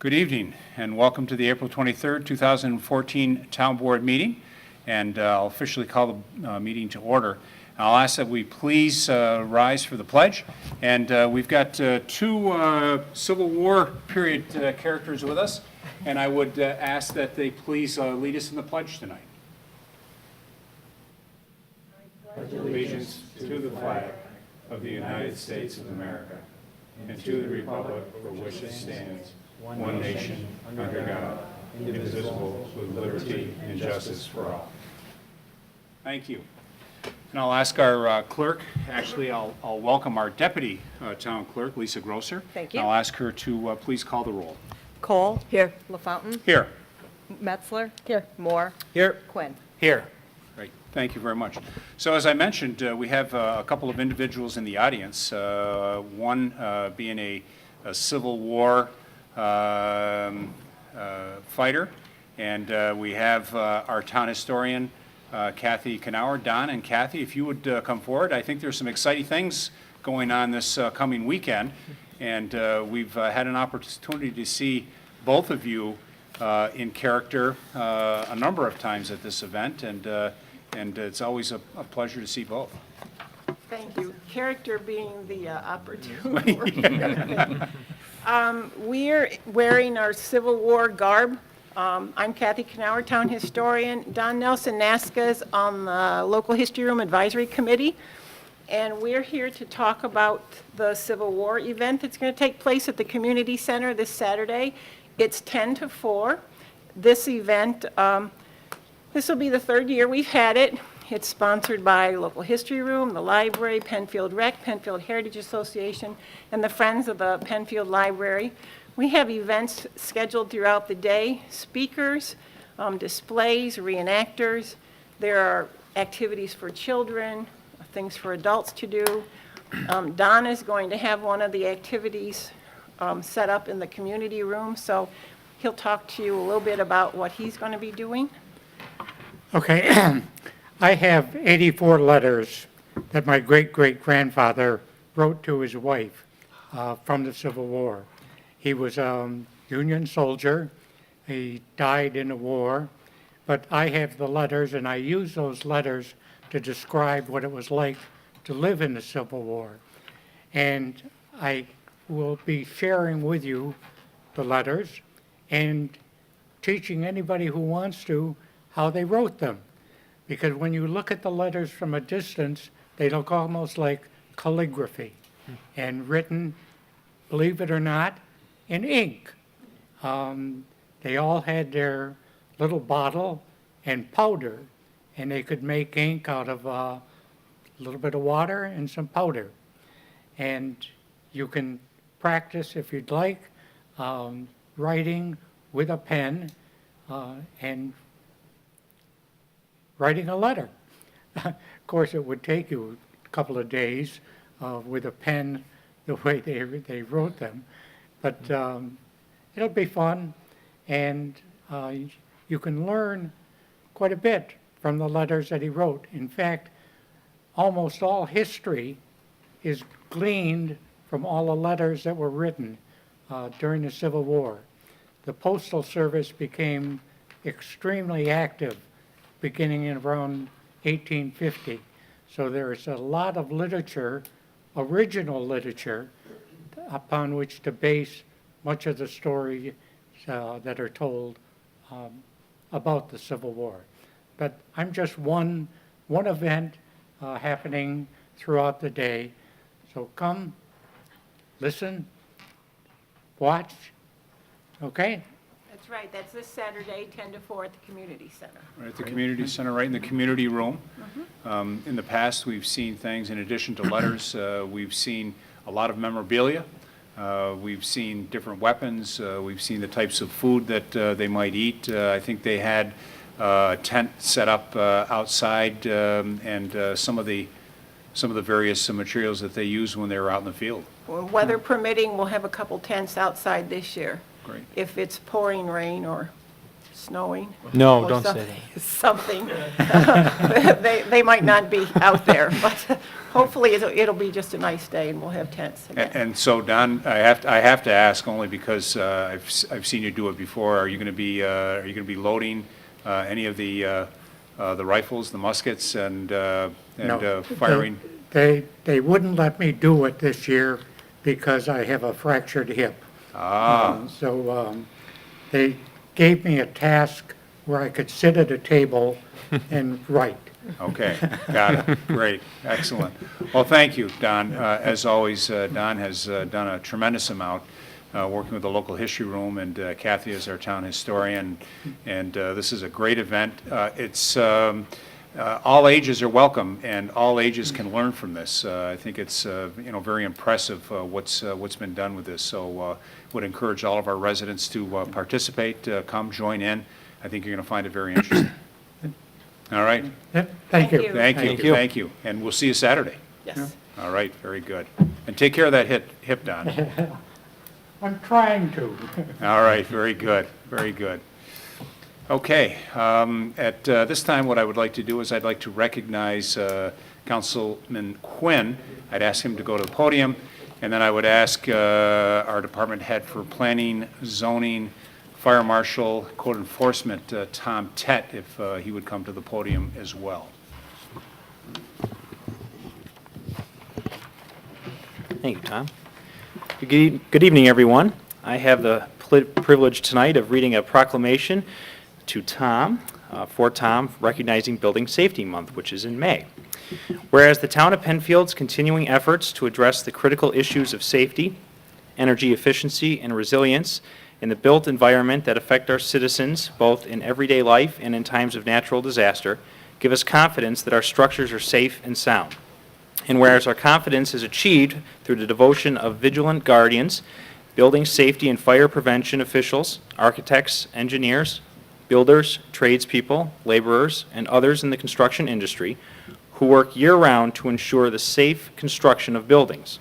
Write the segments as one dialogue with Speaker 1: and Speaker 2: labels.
Speaker 1: Good evening, and welcome to the April 23rd, 2014 Town Board meeting. And I'll officially call the meeting to order. I'll ask that we please rise for the pledge. And we've got two Civil War period characters with us, and I would ask that they please lead us in the pledge tonight. Allegiance to the flag of the United States of America, and to the republic for which it stands, one nation, under God, indivisible, with liberty and justice for all. Thank you. And I'll ask our clerk, actually I'll welcome our deputy town clerk, Lisa Grosser.
Speaker 2: Thank you.
Speaker 1: I'll ask her to please call the roll.
Speaker 2: Cole. Here. LaFountain.
Speaker 1: Here.
Speaker 2: Metzler. Here. Moore.
Speaker 1: Here.
Speaker 2: Quinn.
Speaker 1: Here. Great. Thank you very much. So as I mentioned, we have a couple of individuals in the audience, one being a Civil War fighter, and we have our town historian, Kathy Knauer. Don and Kathy, if you would come forward. I think there's some exciting things going on this coming weekend, and we've had an opportunity to see both of you in character a number of times at this event, and it's always a pleasure to see both.
Speaker 3: Thank you. Character being the opportunity. We're wearing our Civil War garb. I'm Kathy Knauer, Town Historian. Don Nelson Nasca is on the Local History Room Advisory Committee. And we're here to talk about the Civil War event that's going to take place at the Community Center this Saturday. It's 10 to 4. This event, this will be the third year we've had it. It's sponsored by Local History Room, the library, Penfield Rec, Penfield Heritage Association, and the Friends of the Penfield Library. We have events scheduled throughout the day, speakers, displays, reenactors. There are activities for children, things for adults to do. Don is going to have one of the activities set up in the community room, so he'll talk to you a little bit about what he's going to be doing.
Speaker 4: Okay. I have 84 letters that my great-great-grandfather wrote to his wife from the Civil War. He was a Union soldier. He died in the war. But I have the letters, and I use those letters to describe what it was like to live in the Civil War. And I will be sharing with you the letters and teaching anybody who wants to how they wrote them. Because when you look at the letters from a distance, they look almost like calligraphy and written, believe it or not, in ink. They all had their little bottle and powder, and they could make ink out of a little bit of water and some powder. And you can practice, if you'd like, writing with a pen and writing a letter. Of course, it would take you a couple of days with a pen the way they wrote them. But it'll be fun, and you can learn quite a bit from the letters that he wrote. In fact, almost all history is gleaned from all the letters that were written during the Civil War. The Postal Service became extremely active beginning in around 1850. So there's a lot of literature, original literature, upon which to base much of the story that are told about the Civil War. But I'm just one event happening throughout the day. So come, listen, watch, okay?
Speaker 3: That's right. That's this Saturday, 10 to 4 at the Community Center.
Speaker 1: Right at the community center, right in the community room. In the past, we've seen things, in addition to letters, we've seen a lot of memorabilia. We've seen different weapons. We've seen the types of food that they might eat. I think they had a tent set up outside, and some of the various materials that they used when they were out in the field.
Speaker 3: Well, weather permitting, we'll have a couple tents outside this year.
Speaker 1: Great.
Speaker 3: If it's pouring rain or snowing.
Speaker 5: No,
Speaker 3: or
Speaker 5: don't
Speaker 3: some-
Speaker 5: say that.
Speaker 3: Something. They might not be out there, but hopefully it'll be just a nice day and we'll have tents again.
Speaker 1: And so, Don, I have to ask only because I've seen you do it before. Are you going to be loading any of the rifles, the muskets, and
Speaker 4: No.
Speaker 1: firing?
Speaker 4: They wouldn't let me do it this year because I have a fractured hip. So they gave me a task where I could sit at a table and write.
Speaker 1: Okay, got it. Great, excellent. Well, thank you, Don. As always, Don has done a tremendous amount working with the local history room, and Kathy is our town historian, and this is a great event. It's all ages are welcome, and all ages can learn from this. I think it's very impressive what's been done with this. So would encourage all of our residents to participate, come join in. I think you're going to find it very interesting. All right.
Speaker 4: Yep, thank you.
Speaker 3: Thank you.
Speaker 1: Thank you, thank you. And we'll see you Saturday.
Speaker 3: Yes.
Speaker 1: All right, very good. And take care of that hip, Don.
Speaker 4: I'm trying to.
Speaker 1: All right, very good, very good. Okay, at this time, what I would like to do is I'd like to recognize Councilman Quinn. I'd ask him to go to the podium, and then I would ask our department head for planning, zoning, fire marshal, code enforcement, Tom Tett, if he would come to the podium as well.
Speaker 5: Thank you, Tom. Good evening, everyone. I have the privilege tonight of reading a proclamation to Tom, for Tom, recognizing Building Safety Month, which is in May. Whereas the town of Penfield's continuing efforts to address the critical issues of safety, energy efficiency, and resilience in the built environment that affect our citizens both in everyday life and in times of natural disaster give us confidence that our structures are safe and sound. And whereas our confidence is achieved through the devotion of vigilant guardians, building safety and fire prevention officials, architects, engineers, builders, tradespeople, laborers, and others in the construction industry who work year-round to ensure the safe construction of buildings.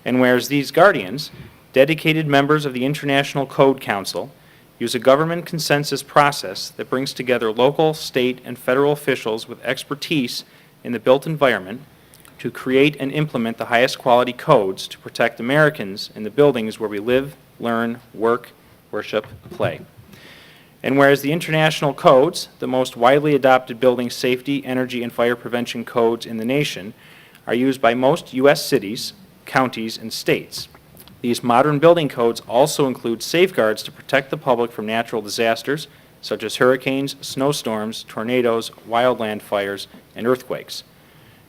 Speaker 5: And whereas these guardians, dedicated members of the International Code Council, use a government consensus process that brings together local, state, and federal officials with expertise in the built environment to create and implement the highest quality codes to protect Americans in the buildings where we live, learn, work, worship, play. And whereas the international codes, the most widely adopted building safety, energy, and fire prevention codes in the nation, are used by most U.S. cities, counties, and states. These modern building codes also include safeguards to protect the public from natural disasters, such as hurricanes, snowstorms, tornadoes, wildland fires, and earthquakes.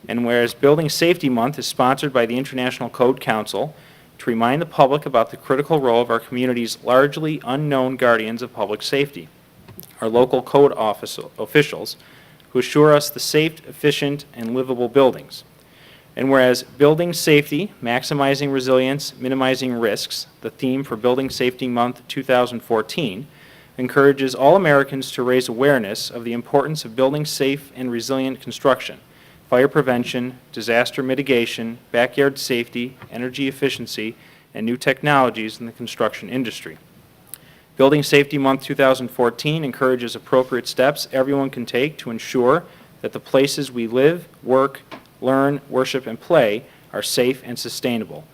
Speaker 5: And whereas Building Safety Month is sponsored by the International Code Council to remind the public about the critical role of our community's largely unknown guardians of public safety, our local code officials, who assure us the safe, efficient, and livable buildings. And whereas Building Safety, Maximizing Resilience, Minimizing Risks, the theme for Building Safety Month 2014, encourages all Americans to raise awareness of the importance of building safe and resilient construction, fire prevention, disaster mitigation, backyard safety, energy efficiency, and new technologies in the construction industry. Building Safety Month 2014 encourages appropriate steps everyone can take to ensure that the places we live, work, learn, worship, and play are safe and sustainable,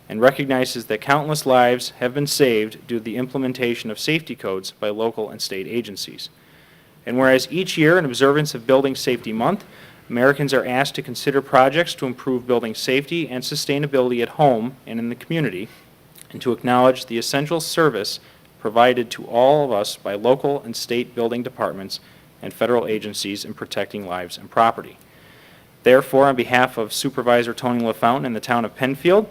Speaker 5: and recognizes that countless lives have been saved due to the implementation of safety codes by local and state agencies. And whereas each year in observance of Building Safety Month, Americans are asked to consider projects to improve building safety and sustainability at home and in the community, and to acknowledge the essential service provided to all of us by local and state building departments and federal agencies in protecting lives and property. Therefore, on behalf of Supervisor Tony LaFountain and the town of Penfield,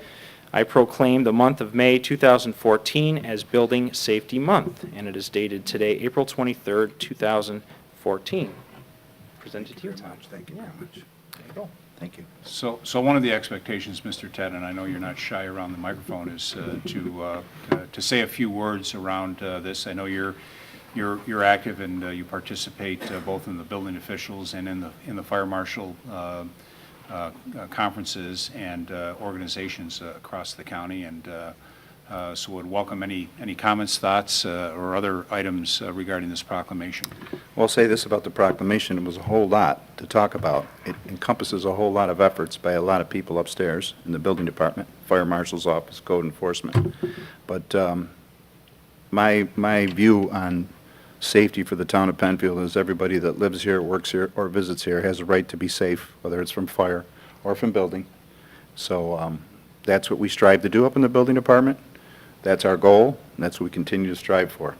Speaker 5: I proclaim the month of May 2014 as Building Safety Month, and it is dated today, April 23rd, 2014. Presented to you, Tom.
Speaker 6: Thank you very much.
Speaker 5: There you go.
Speaker 6: Thank you.
Speaker 1: So one of the expectations, Mr. Ted, and I know you're not shy around the microphone, is to say a few words around this. I know you're active and you participate both in the building officials and in the fire marshal conferences and organizations across the county, and So would welcome any comments, thoughts, or other items regarding this proclamation.
Speaker 6: Well, I'll say this about the proclamation, it was a whole lot to talk about. It encompasses a whole lot of efforts by a lot of people upstairs in the building department, fire marshal's office, code enforcement. But my view on safety for the town of Penfield is everybody that lives here, works here, or visits here has a right to be safe, whether it's from fire or from building. So that's what we strive to do up in the building department. That's our goal, and that's what we continue to strive for.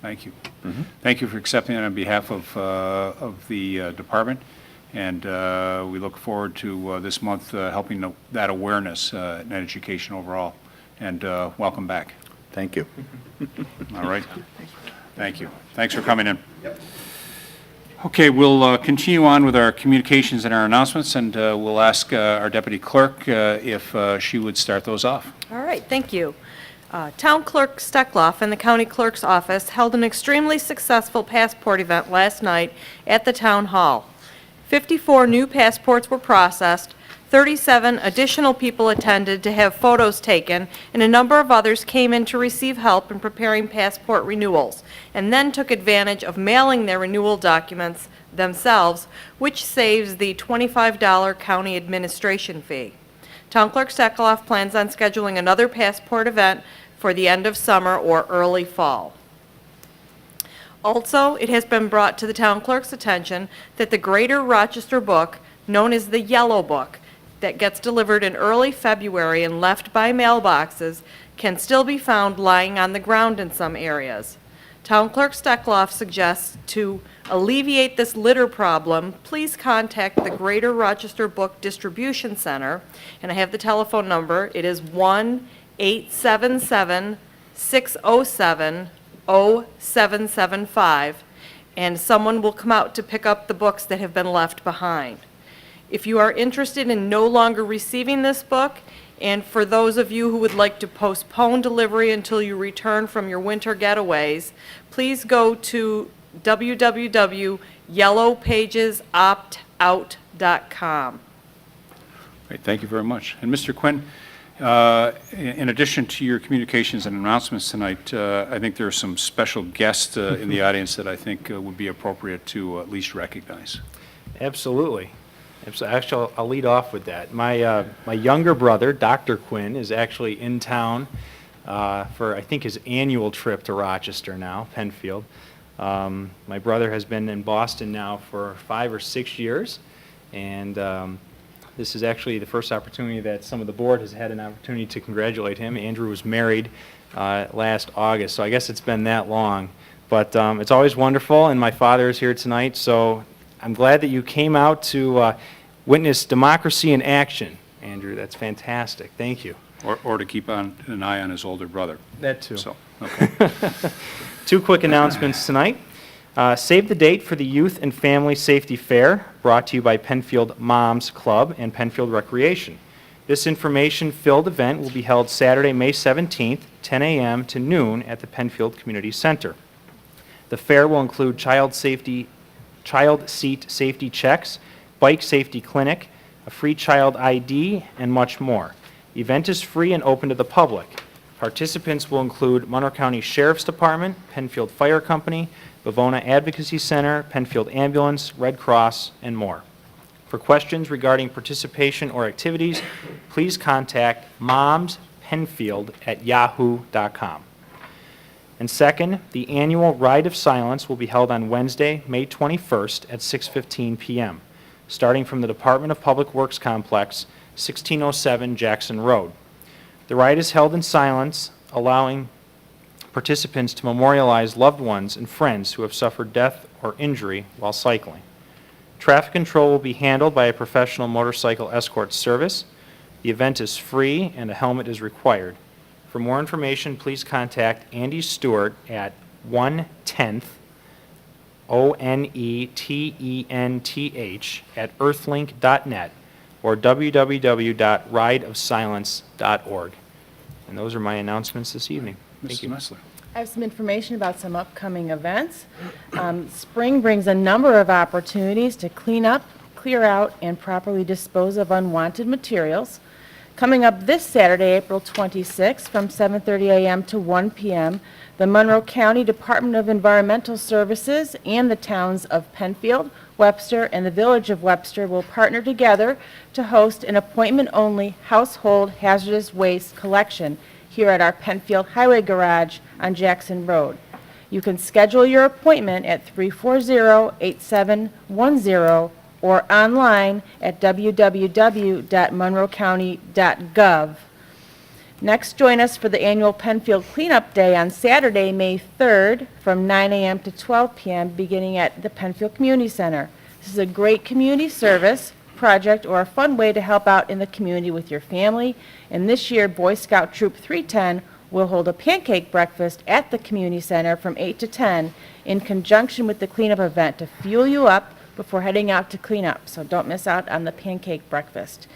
Speaker 1: Thank you. Thank you for accepting it on behalf of the department, and we look forward to this month helping that awareness and education overall. And welcome back.
Speaker 6: Thank you.
Speaker 1: All right. Thank you. Thanks for coming in. Okay, we'll continue on with our communications and our announcements, and we'll ask our deputy clerk if she would start those off.
Speaker 2: All right, thank you. Town Clerk Steckloff and the County Clerk's Office held an extremely successful passport event last night at the Town Hall. 54 new passports were processed, 37 additional people attended to have photos taken, and a number of others came in to receive help in preparing passport renewals, and then took advantage of mailing their renewal documents themselves, which saves the $25 county administration fee. Town Clerk Steckloff plans on scheduling another passport event for the end of summer or early fall. Also, it has been brought to the town clerk's attention that the Greater Rochester book, known as the Yellow Book, that gets delivered in early February and left by mailboxes, can still be found lying on the ground in some areas. Town Clerk Steckloff suggests to alleviate this litter problem, please contact the Greater Rochester Book Distribution Center, and I have the telephone number. It is 1-877-607-0775, and someone will come out to pick up the books that have been left behind. If you are interested in no longer receiving this book, and for those of you who would like to postpone delivery until you return from your winter getaways, please go to www.yellowpagesoptout.com.
Speaker 1: Great, thank you very much. And Mr. Quinn, in addition to your communications and announcements tonight, I think there are some special guests in the audience that I think would be appropriate to at least recognize.
Speaker 5: Absolutely. Actually, I'll lead off with that. My younger brother, Dr. Quinn, is actually in town for, I think, his annual trip to Rochester now, Penfield. My brother has been in Boston now for 5 or 6 years, and this is actually the first opportunity that some of the board has had an opportunity to congratulate him. Andrew was married last August, so I guess it's been that long. But it's always wonderful, and my father is here tonight, so I'm glad that you came out to witness democracy in action, Andrew. That's fantastic. Thank you.
Speaker 1: Or to keep an eye on his older brother.
Speaker 5: That too.
Speaker 1: So, okay.
Speaker 5: 2 quick announcements tonight. Save the date for the Youth and Family Safety Fair, brought to you by Penfield Moms Club and Penfield Recreation. This information-filled event will be held Saturday, May 17th, 10 a.m. to noon at the Penfield Community Center. The fair will include child seat safety checks, bike safety clinic, a free child ID, and much more. The event is free and open to the public. Participants will include Monroe County Sheriff's Department, Penfield Fire Company, Bavona Advocacy Center, Penfield Ambulance, Red Cross, and more. For questions regarding participation or activities, please contact momspenfield@yahoo.com. And second, the annual Ride of Silence will be held on Wednesday, May 21st at 6:15 p.m., starting from the Department of Public Works Complex, 1607 Jackson Road. The ride is held in silence, allowing participants to memorialize loved ones and friends who have suffered death or injury while cycling. Traffic control will be handled by a professional motorcycle escort service. The event is free and a helmet is required. For more information, please contact Andy Stewart at 1-10th, ONETENTH, at earthlink.net or www.rideofsilence.org. And those are my announcements this evening. Thank
Speaker 1: Mrs.
Speaker 5: you.
Speaker 1: Messler.
Speaker 7: I have some information about some upcoming events. Spring brings a number of opportunities to clean up, clear out, and properly dispose of unwanted materials. Coming up this Saturday, April 26th, from 7:30 a.m. to 1 p.m., the Monroe County Department of Environmental Services and the towns of Penfield, Webster, and the Village of Webster will partner together to host an appointment-only household hazardous waste collection here at our Penfield Highway Garage on Jackson Road. You can schedule your appointment at 340-8710 or online at www.monroecounty.gov. Next, join us for the annual Penfield Cleanup Day on Saturday, May 3rd, from 9 a.m. to 12 p.m., beginning at the Penfield Community Center. This is a great community service project or a fun way to help out in the community with your family. And this year, Boy Scout Troop 310 will hold a pancake breakfast at the community center from 8 to 10 in conjunction with the cleanup event to fuel you up before heading out to clean up. So don't miss out on the pancake breakfast.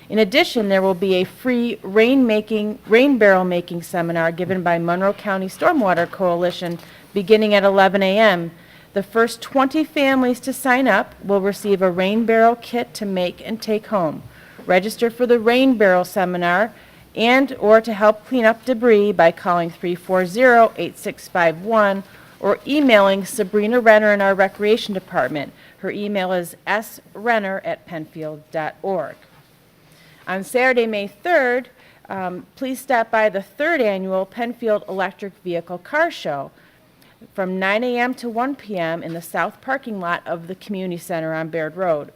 Speaker 7: In addition, there will be a free rain barrel making seminar given by Monroe County Stormwater Coalition beginning at 11 a.m. The first 20 families to sign up will receive a rain barrel kit to make and take home. Register for the rain barrel seminar and or to help clean up debris by calling 340-8651 or emailing Sabrina Renner in our Recreation Department. Her email is srenner@penfield.org. On Saturday, May 3rd, please stop by the 3rd annual Penfield Electric Vehicle Car Show from 9 a.m. to 1 p.m. in the south parking lot of the Community Center on Baird Road.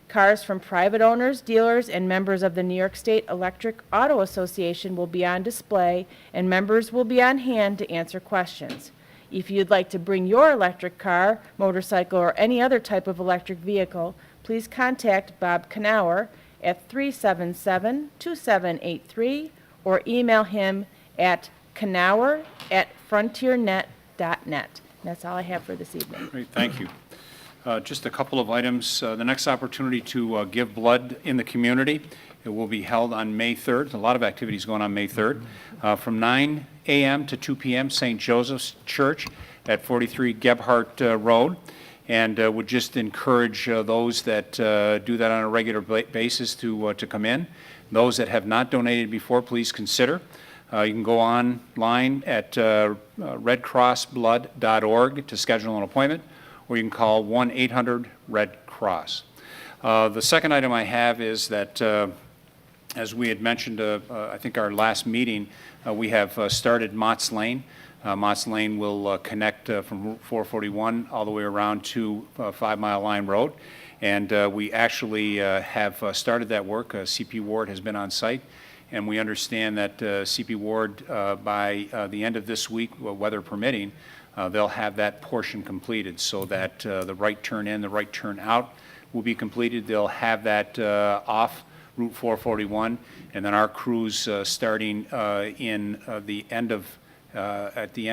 Speaker 7: Cars from private owners, dealers, and members of the New York State Electric Auto Association will be on display, and members will be on hand to answer questions. If you'd like to bring your electric car, motorcycle, or any other type of electric vehicle, please contact Bob Knauer at 377-2783 or email him at knauer@frontiernet.net. That's all I have for this evening.
Speaker 1: Great, thank you. Just a couple of items. The next opportunity to give blood in the community, it will be held on May 3rd. A lot of activities going on May 3rd. From 9 a.m. to 2 p.m., St. Joseph's Church at 43 Gebhardt Road. And would just encourage those that do that on a regular basis to come in. Those that have not donated before, please consider. You can go online at redcrossblood.org to schedule an appointment, or you can call 1-800-RED-CROSS. The second item I have is that, as we had mentioned, I think our last meeting, we have started Mott's Lane. Mott's Lane will connect from Route 441 all the way around to 5 Mile Line Road. And we actually have started that work. CP Ward has been on site. And we understand that CP Ward, by the end of this week, weather permitting, they'll have that portion completed so that the right turn in, the right turn out will be completed. They'll have that off Route 441. And then our crews starting in at the end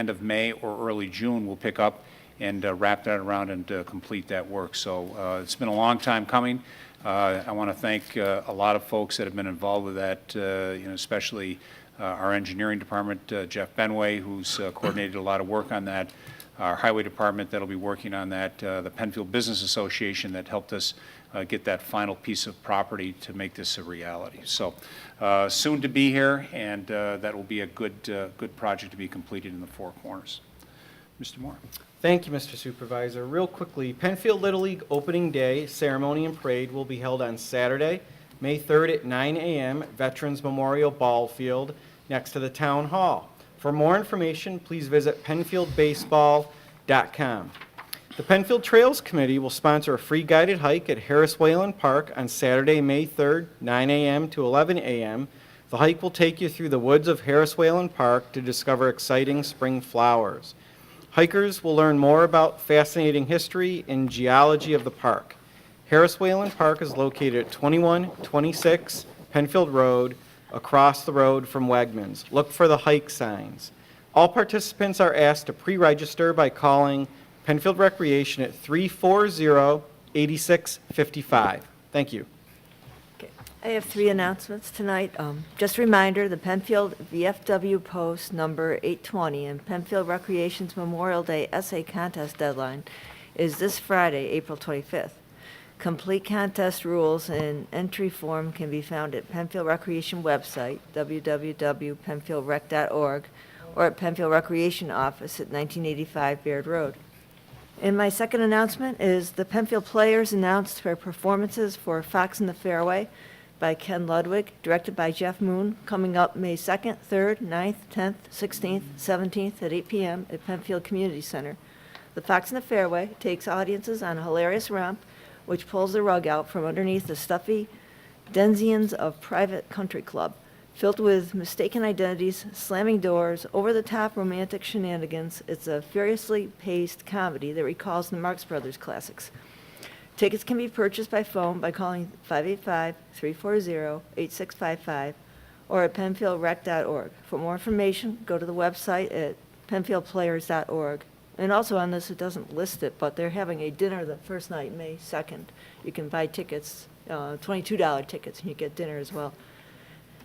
Speaker 1: of May or early June will pick up and wrap that around and complete that work. So it's been a long time coming. I want to thank a lot of folks that have been involved with that, especially our engineering department, Jeff Benway, who's coordinated a lot of work on that, our highway department that'll be working on that, the Penfield Business Association that helped us get that final piece of property to make this a reality. So soon to be here, and that will be a good project to be completed in the Four Corners. Mr. Moore.
Speaker 8: Thank you, Mr. Supervisor. Real quickly, Penfield Little League Opening Day Ceremony and Parade will be held on Saturday, May 3rd at 9 a.m. at Veterans Memorial Ball Field next to the Town Hall. For more information, please visit penfieldbaseball.com. The Penfield Trails Committee will sponsor a free guided hike at Harris Whalen Park on Saturday, May 3rd, 9 a.m. to 11 a.m. The hike will take you through the woods of Harris Whalen Park to discover exciting spring flowers. Hikers will learn more about fascinating history and geology of the park. Harris Whalen Park is located at 2126 Penfield Road, across the road from Wegmans. Look for the hike signs. All participants are asked to pre-register by calling Penfield Recreation at 340-8655. Thank you.
Speaker 9: I have 3 announcements tonight. Just a reminder, the Penfield VFW Post number 820 and Penfield Recreation's Memorial Day Essay Contest deadline is this Friday, April 25th. Complete contest rules and entry form can be found at Penfield Recreation website, www.penfieldrec.org, or at Penfield Recreation Office at 1985 Baird Road. And my second announcement is the Penfield Players announced their performances for Fox in the Fairway by Ken Ludwig, directed by Jeff Moon, coming up May 2nd, 3rd, 9th, 10th, 16th, 17th at 8 p.m. at Penfield Community Center. The Fox in the Fairway takes audiences on a hilarious romp which pulls the rug out from underneath the stuffy denizens of Private Country Club, filled with mistaken identities, slamming doors, over-the-top romantic shenanigans. It's a furiously paced comedy that recalls the Marx Brothers classics. Tickets can be purchased by phone by calling 585-340-8655 or at penfieldrec.org. For more information, go to the website at penfieldplayers.org. And also on this, it doesn't list it, but they're having a dinner the first night, May 2nd. You can buy tickets, $22 tickets, and you get dinner as well.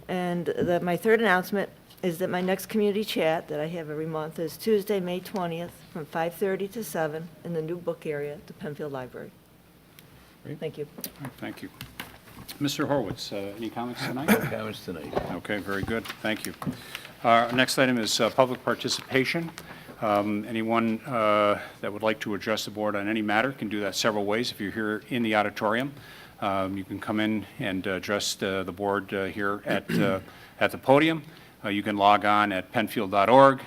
Speaker 9: And my third announcement is that my next community chat that I have every month is Tuesday, May 20th, from 5:30 to 7 in the new book area at the Penfield Library. Thank you.
Speaker 1: Thank you. Mr. Horwitz, any comments tonight?
Speaker 10: No comments tonight.
Speaker 1: Okay, very good. Thank you. Our next item is public participation. Anyone that would like to address the board on any matter can do that several ways. If you're here in the auditorium, you can come in and address the board here at the podium. You can log on at penfield.org.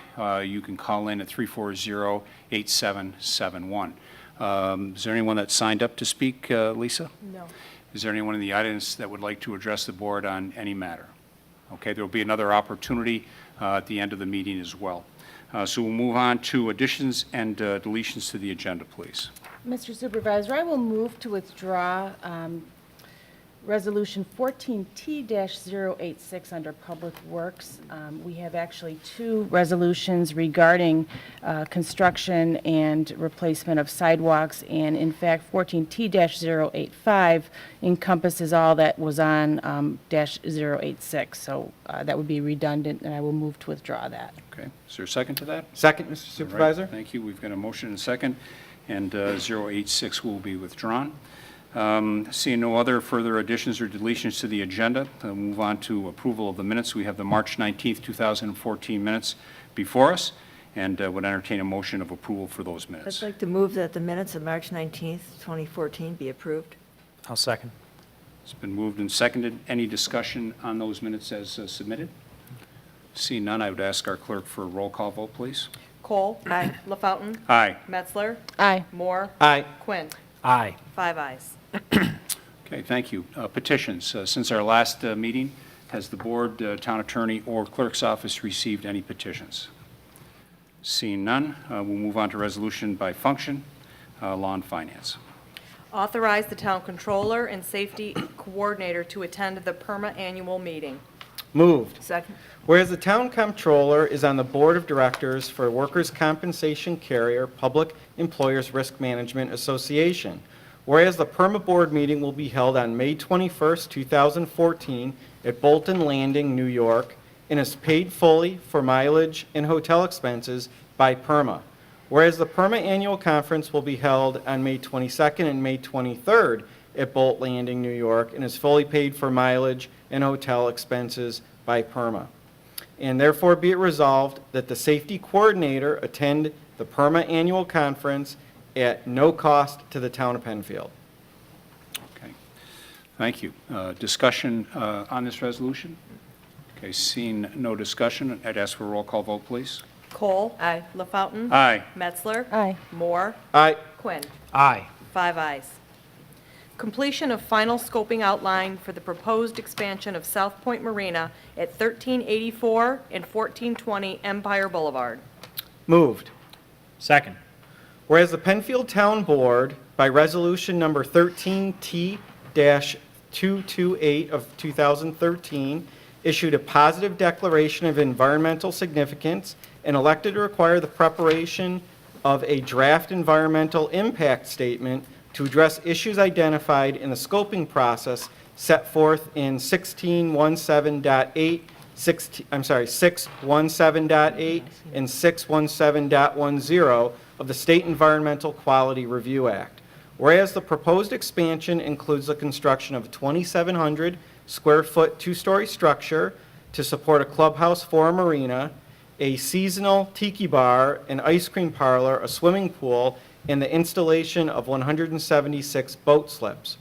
Speaker 1: You can call in at 340-8771. Is there anyone that signed up to speak, Lisa?
Speaker 2: No.
Speaker 1: Is there anyone in the audience that would like to address the board on any matter? Okay, there will be another opportunity at the end of the meeting as well. So we'll move on to additions and deletions to the agenda, please.
Speaker 7: Mr. Supervisor, I will move to withdraw Resolution 14T-086 under Public Works. We have actually two resolutions regarding construction and replacement of sidewalks, and in fact, 14T-085 encompasses all that was on -086, so that would be redundant, and I will move to withdraw that.
Speaker 1: Okay, is there a second to that?
Speaker 8: Second, Mr.
Speaker 1: All right,
Speaker 8: Supervisor.
Speaker 1: thank you. We've got a motion and a second, and 086 will be withdrawn. Seeing no other further additions or deletions to the agenda, we'll move on to approval of the minutes. We have the March 19th, 2014 minutes before us, and would entertain a motion of approval for those
Speaker 9: I'd
Speaker 1: minutes.
Speaker 9: like to move that the minutes of March 19th, 2014 be approved.
Speaker 5: I'll second.
Speaker 1: It's been moved and seconded. Any discussion on those minutes as submitted? Seeing none, I would ask our clerk for a roll call vote, please.
Speaker 2: Cole.
Speaker 9: Aye.
Speaker 2: LaFountain.
Speaker 1: Aye.
Speaker 2: Metzler.
Speaker 7: Aye.
Speaker 2: Moore.
Speaker 8: Aye.
Speaker 2: Quinn.
Speaker 5: Aye.
Speaker 2: 5 ayes.
Speaker 1: Okay, thank you. Petitions. Since our last meeting, has the board, town attorney, or clerk's office received any petitions? Seeing none, we'll move on to resolution by function, law and finance.
Speaker 2: Authorize the town controller and safety coordinator to attend the PERMA annual meeting.
Speaker 8: Moved.
Speaker 9: Second.
Speaker 8: Whereas the town comptroller is on the board of directors for Workers' Compensation Carrier Public Employers Risk Management Association. Whereas the PERMA board meeting will be held on May 21st, 2014 at Bolton Landing, New York, and is paid fully for mileage and hotel expenses by PERMA. Whereas the PERMA annual conference will be held on May 22nd and May 23rd at Bolton Landing, New York, and is fully paid for mileage and hotel expenses by PERMA. And therefore be it resolved that the safety coordinator attend the PERMA annual conference at no cost to the town of Penfield.
Speaker 1: Okay, thank you. Discussion on this resolution? Okay, seeing no discussion, I'd ask for a roll call vote, please.
Speaker 2: Cole.
Speaker 9: Aye.
Speaker 2: LaFountain.
Speaker 1: Aye.
Speaker 2: Metzler.
Speaker 7: Aye.
Speaker 2: Moore.
Speaker 8: Aye.
Speaker 2: Quinn.
Speaker 5: Aye.
Speaker 2: 5 ayes. Completion of final scoping outline for the proposed expansion of South Point Marina at 1384 and 1420 Empire Boulevard.
Speaker 8: Moved.
Speaker 5: Second.
Speaker 8: Whereas the Penfield Town Board, by resolution number 13T-228 of 2013, issued a positive declaration of environmental significance and elected to require the preparation of a draft environmental impact statement to address issues identified in the scoping process set forth in 617.8 and 617.10 of the State Environmental Quality Review Act. Whereas the proposed expansion includes the construction of a 2,700 square foot two-story structure to support a clubhouse for a marina, a seasonal tiki bar, an ice cream parlor, a swimming pool, and the installation of 176 boat slips.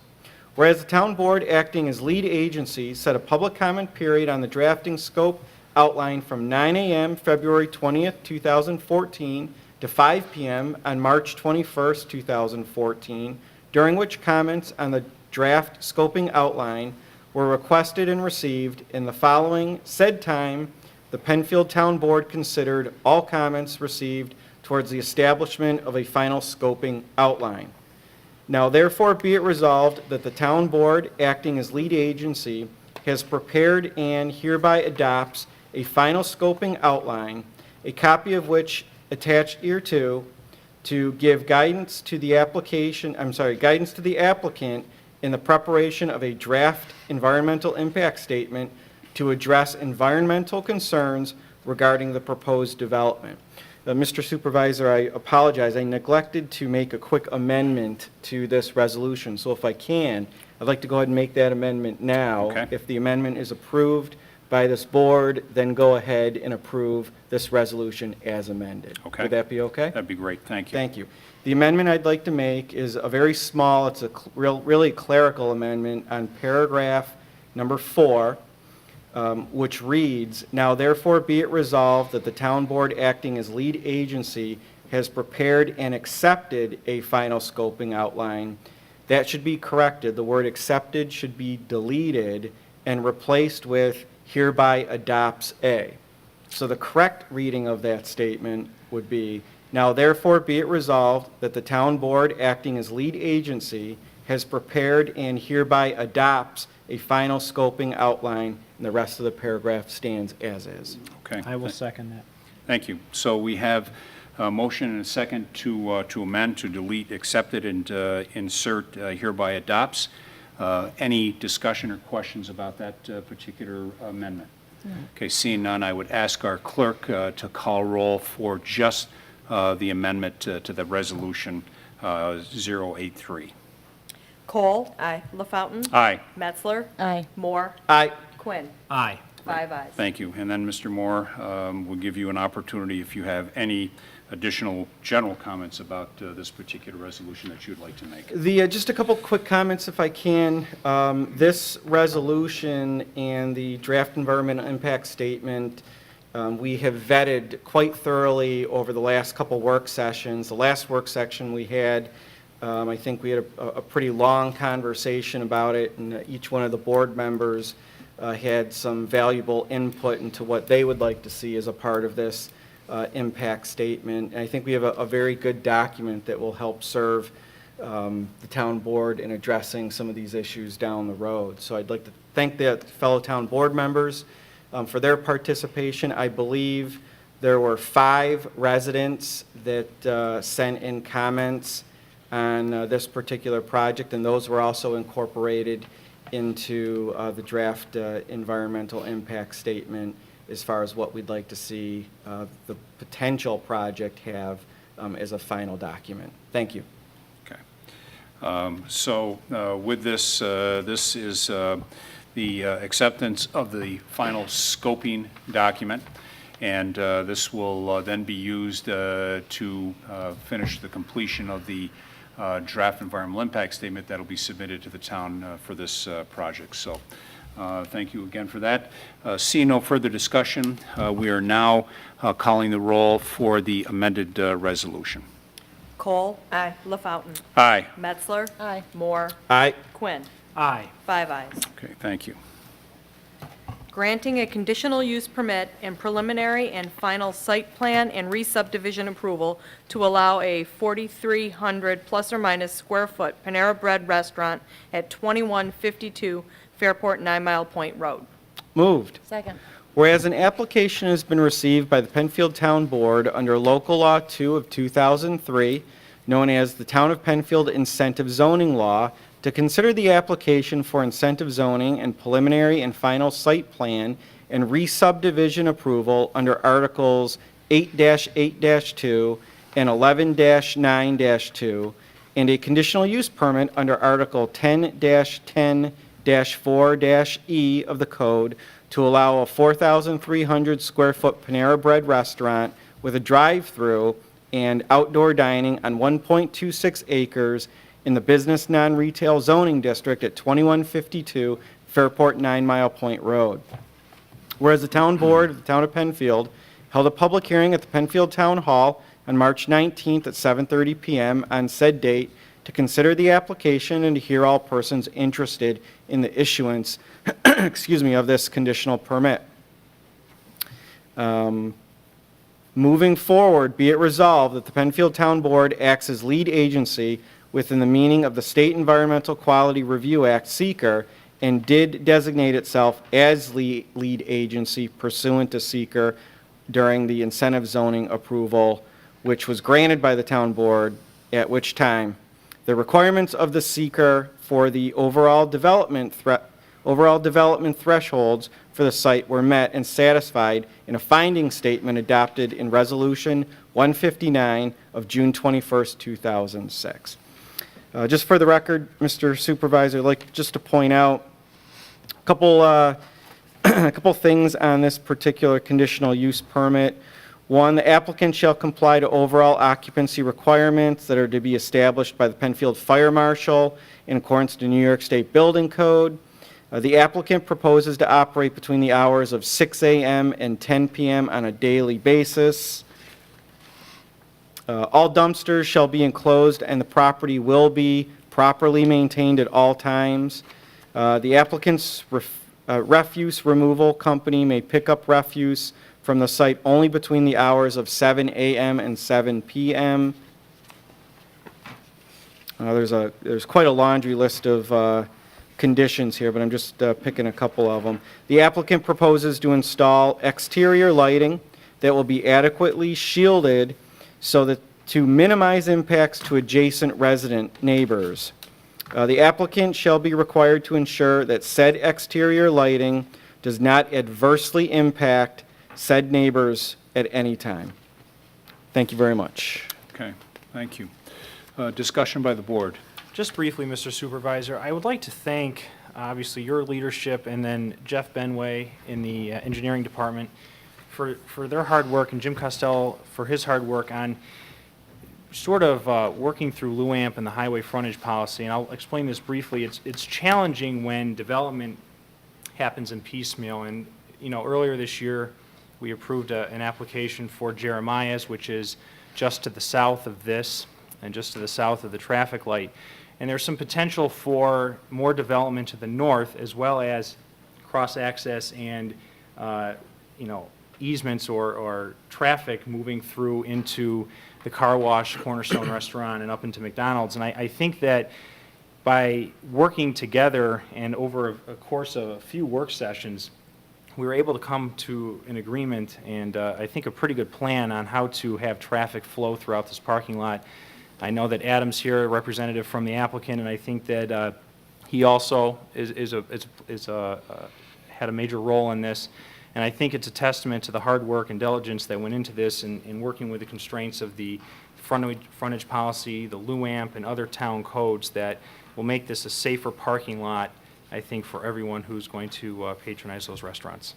Speaker 8: Whereas the town board, acting as lead agency, set a public comment period on the drafting scope outline from 9 a.m. February 20th, 2014 to 5 p.m. on March 21st, 2014, during which comments on the draft scoping outline were requested and received. In the following said time, the Penfield Town Board considered all comments received towards the establishment of a final scoping outline. Now therefore be it resolved that the town board, acting as lead agency, has prepared and hereby adopts a final scoping outline, a copy of which attached hereto, to give guidance to the guidance to the applicant in the preparation of a draft environmental impact statement to address environmental concerns regarding the proposed development. Mr. Supervisor, I apologize. I neglected to make a quick amendment to this resolution. So if I can, I'd like to go ahead and make that amendment now.
Speaker 1: Okay.
Speaker 8: If the amendment is approved by this board, then go ahead and approve this resolution as amended.
Speaker 1: Okay.
Speaker 8: Would that be okay?
Speaker 1: That'd be great, thank you.
Speaker 8: Thank you. The amendment I'd like to make is a very small, it's a really clerical amendment on paragraph number 4, which reads, "Now therefore be it resolved that the town board, acting as lead agency, has prepared and accepted a final scoping outline." That should be corrected. The word accepted should be deleted and replaced with hereby adopts a. So the correct reading of that statement would be, "Now therefore be it resolved that the town board, acting as lead agency, has prepared and hereby adopts a final scoping outline," and the rest of the paragraph stands as is.
Speaker 1: Okay.
Speaker 5: I will second that.
Speaker 1: Thank you. So we have a motion and a second to amend, to delete accepted and insert hereby adopts. Any discussion or questions about that particular amendment? Okay, seeing none, I would ask our clerk to call roll for just the amendment to the resolution 083.
Speaker 2: Cole.
Speaker 9: Aye.
Speaker 2: LaFountain.
Speaker 1: Aye.
Speaker 2: Metzler.
Speaker 7: Aye.
Speaker 2: Moore.
Speaker 8: Aye.
Speaker 2: Quinn.
Speaker 5: Aye.
Speaker 2: 5 ayes.
Speaker 1: Thank you. And then, Mr. Moore, we'll give you an opportunity if you have any additional general comments about this particular resolution that you'd like to make.
Speaker 8: Just a couple quick comments, if I can. This resolution and the draft environmental impact statement, we have vetted quite thoroughly over the last couple work sessions. The last work session we had, I think we had a pretty long conversation about it, and each one of the board members had some valuable input into what they would like to see as a part of this impact statement. And I think we have a very good document that will help serve the town board in addressing some of these issues down the road. So I'd like to thank the fellow town board members for their participation. I believe there were 5 residents that sent in comments on this particular project, and those were also incorporated into the draft environmental impact statement as far as what we'd like to see the potential project have as a final document. Thank you.
Speaker 1: Okay. So with this, this is the acceptance of the final scoping document, and this will then be used to finish the completion of the draft environmental impact statement that will be submitted to the town for this project. So thank you again for that. Seeing no further discussion, we are now calling the roll for the amended resolution.
Speaker 2: Cole.
Speaker 9: Aye.
Speaker 2: LaFountain.
Speaker 1: Aye.
Speaker 2: Metzler.
Speaker 7: Aye.
Speaker 2: Moore.
Speaker 8: Aye.
Speaker 2: Quinn.
Speaker 5: Aye.
Speaker 2: 5 ayes.
Speaker 1: Okay, thank you.
Speaker 2: Granting a conditional use permit and preliminary and final site plan and re-subdivision approval to allow a 4,300 plus or minus square foot Panera Bread restaurant at 2152 Fairport 9 Mile Point Road.
Speaker 8: Moved.
Speaker 7: Second.
Speaker 8: Whereas an application has been received by the Penfield Town Board under Local Law 2 of 2003, known as the Town of Penfield Incentive Zoning Law, to consider the application for incentive zoning and preliminary and final site plan and re-subdivision approval under Articles 8-8-2 and 11-9-2, and a conditional use permit under Article 10-10-4-E of the code to allow a 4,300 square foot Panera Bread restaurant with a drive-through and outdoor dining on 1.26 acres in the business non-retail zoning district at 2152 Fairport 9 Mile Point Road. Whereas the Town Board of the Town of Penfield held a public hearing at the Penfield Town Hall on March 19th at 7:30 PM on said date to consider the application and to hear all persons interested in the issuance, excuse me, of this conditional permit. Moving forward, be it resolved that the Penfield Town Board acts as lead agency within the meaning of the State Environmental Quality Review Act, SEQR, and did designate itself as lead agency pursuant to SEQR during the incentive zoning approval, which was granted by the Town Board, at which time the requirements of the SEQR for the overall development thresholds for the site were met and satisfied in a finding statement adopted in Resolution 159 of June 21st, 2006. Just for the record, Mr. Supervisor, I'd like just to point out a couple things on this particular conditional use permit. One, the applicant shall comply to overall occupancy requirements that are to be established by the Penfield Fire Marshal in accordance to New York State Building Code. The applicant proposes to operate between the hours of 6 a.m. and 10 p.m. on a daily basis. All dumpsters shall be enclosed and the property will be properly maintained at all times. The applicant's refuse removal company may pick up refuse from the site only between the hours of 7 a.m. and 7 p.m. There's quite a laundry list of conditions here, but I'm just picking a couple of them. The applicant proposes to install exterior lighting that will be adequately shielded so that to minimize impacts to adjacent resident neighbors. The applicant shall be required to ensure that said exterior lighting does not adversely impact said neighbors at any time. Thank you very much.
Speaker 1: Okay, thank you. Discussion by the board.
Speaker 5: Just briefly, Mr. Supervisor, I would like to thank, obviously, your leadership and then Jeff Benway in the engineering department for their hard work, and Jim Costello for his hard work on sort of working through LUAMP and the highway frontage policy. And I'll explain this briefly. It's challenging when development happens in piecemeal. And, you know, earlier this year, we approved an application for Jeremiah's, which is just to the south of this and just to the south of the traffic light. And there's some potential for more development to the north, as well as cross-access and, you know, easements or traffic moving through into the car wash, Cornerstone Restaurant, and up into McDonald's. And I think that by working together and over a course of a few work sessions, we were able to come to an agreement and I think a pretty good plan on how to have traffic flow throughout this parking lot. I know that Adam's here, a representative from the applicant, and I think that he also had a major role in this. And I think it's a testament to the hard work and diligence that went into this in working with the constraints of the frontage policy, the LUAMP, and other town codes that will make this a safer parking lot, I think, for everyone who's going to patronize those restaurants.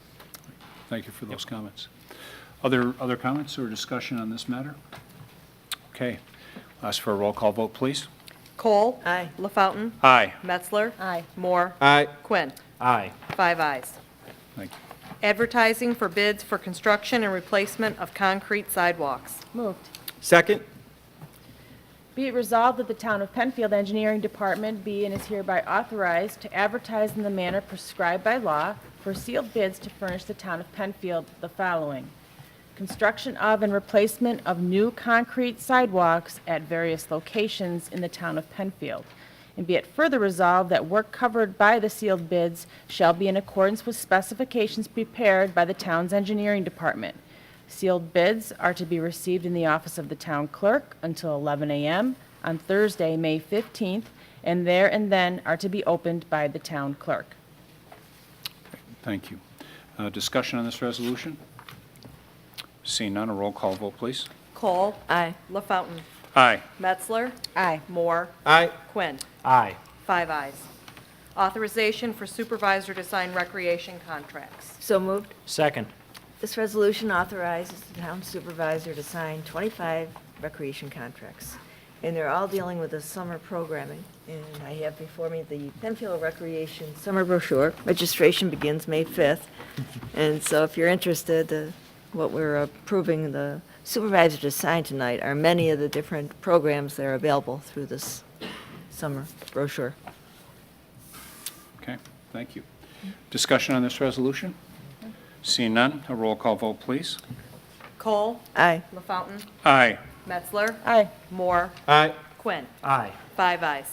Speaker 1: Thank you for those comments. Other comments or discussion on this matter? Okay. Ask for a roll call vote, please.
Speaker 2: Cole.
Speaker 9: Aye.
Speaker 2: LaFountain.
Speaker 1: Aye.
Speaker 2: Metzler.
Speaker 7: Aye.
Speaker 2: Moore.
Speaker 8: Aye.
Speaker 2: Quinn.
Speaker 5: Aye.
Speaker 2: 5 ayes.
Speaker 1: Thank you.
Speaker 2: Advertising for bids for construction and replacement of concrete sidewalks.
Speaker 7: Moved.
Speaker 8: Second.
Speaker 7: Be it resolved that the Town of Penfield Engineering Department be and is hereby authorized to advertise in the manner prescribed by law for sealed bids to furnish the Town of Penfield the following: construction of and replacement of new concrete sidewalks at various locations in the Town of Penfield. And be it further resolved that work covered by the sealed bids shall be in accordance with specifications prepared by the town's engineering department. Sealed bids are to be received in the office of the town clerk until 11 a.m. on Thursday, May 15th, and there and then are to be opened by the town clerk.
Speaker 1: Thank you. Discussion on this resolution? Seeing none, a roll call vote, please.
Speaker 2: Cole.
Speaker 9: Aye.
Speaker 2: LaFountain.
Speaker 1: Aye.
Speaker 2: Metzler.
Speaker 7: Aye.
Speaker 2: Moore.
Speaker 8: Aye.
Speaker 2: Quinn.
Speaker 5: Aye.
Speaker 2: 5 ayes. Authorization for supervisor to sign recreation contracts.
Speaker 9: So moved.
Speaker 5: Second.
Speaker 9: This resolution authorizes the town supervisor to sign 25 recreation contracts, and they're all dealing with the summer programming. And I have before me the Penfield Recreation Summer Brochure. Registration begins May 5th, and so if you're interested, what we're approving the supervisor to sign tonight are many of the different programs that are available through this summer brochure.
Speaker 1: Okay, thank you. Discussion on this resolution? Seeing none, a roll call vote, please.
Speaker 2: Cole.
Speaker 9: Aye.
Speaker 2: LaFountain.
Speaker 1: Aye.
Speaker 2: Metzler.
Speaker 7: Aye.
Speaker 2: Moore.
Speaker 8: Aye.
Speaker 2: Quinn.
Speaker 5: Aye.
Speaker 2: 5 ayes.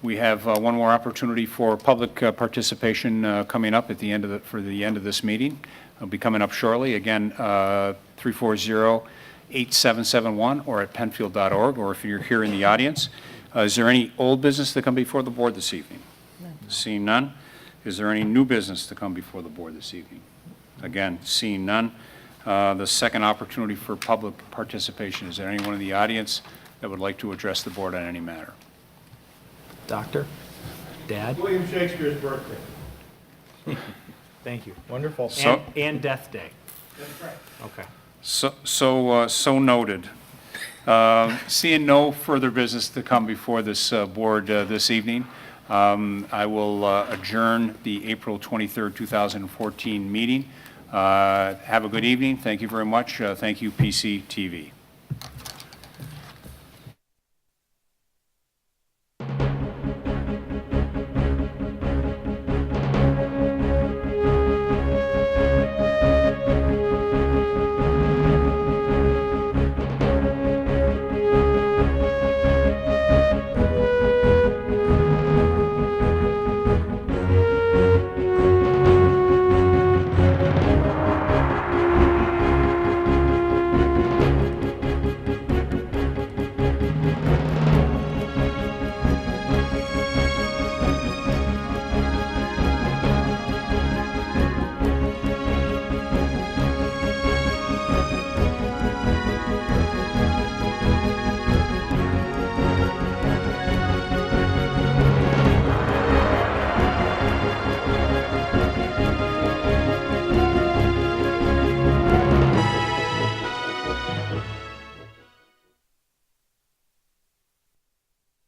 Speaker 1: We have one more opportunity for public participation coming up at the end of for the end of this meeting. It'll be coming up shortly. Again, 340-8771 or at penfield.org, or if you're here in the audience. Is there any old business to come before the board this evening? Seeing none. Is there any new business to come before the board this evening? Again, seeing none. The second opportunity for public participation. Is there anyone in the audience that would like to address the board on any matter?
Speaker 5: Doctor? Dad?
Speaker 4: William Shakespeare's birthday.
Speaker 5: Thank you.
Speaker 8: Wonderful.
Speaker 1: So-
Speaker 5: And Death Day.
Speaker 4: That's right.
Speaker 5: Okay.
Speaker 1: So noted. Seeing no further business to come before this board this evening, I will adjourn the April 23rd, 2014 meeting. Have a good evening. Thank you very much. Thank you, PCTV.